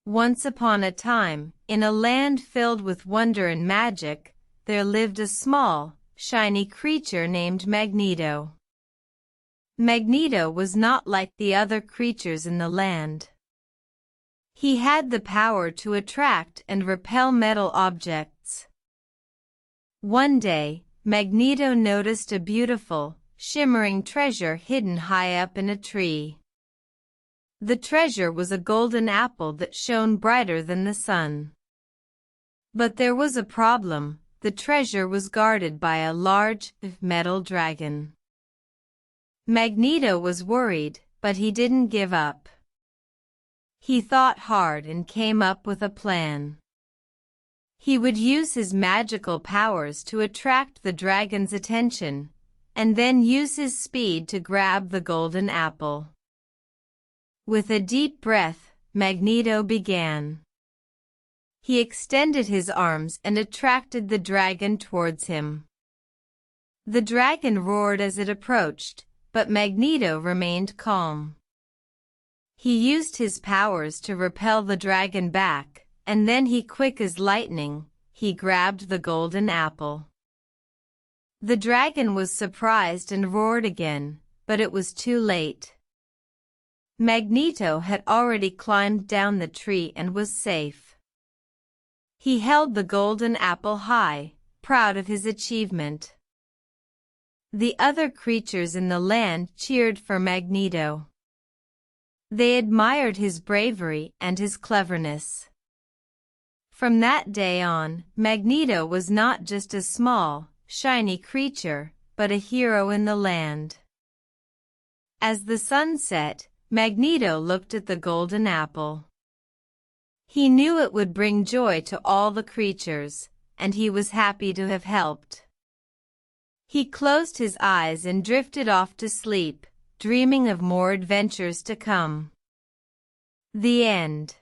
Once upon a time, in a land filled with wonder and magic, there lived a small, shiny creature named Magneto. Magneto was not like the other creatures in the land. He had the power to attract and repel metal objects. One day, Magneto noticed a beautiful, shimmering treasure hidden high up in a tree. The treasure was a golden apple that shone brighter than the sun. But there was a problem. The treasure was guarded by a large, metal dragon. Magneto was worried, but he didn't give up. He thought hard and came up with a plan. He would use his magical powers to attract the dragon's attention, and then use his speed to grab the golden apple. With a deep breath, Magneto began. He extended his arms and attracted the dragon towards him. The dragon roared as it approached, but Magneto remained calm. He used his powers to repel the dragon back, and then quick as lightning, he grabbed the golden apple. The dragon was surprised and roared again, but it was too late. Magneto had already climbed down the tree and was safe. He held the golden apple high, proud of his achievement. The other creatures in the land cheered for Magneto. They admired his bravery and his cleverness. From that day on, Magneto was not just a small, shiny creature, but a hero in the land. As the sun set, Magneto looked at the golden apple. He knew it would bring joy to all the creatures, and he was happy to have helped. He closed his eyes and drifted off to sleep, dreaming of more adventures to come. The end.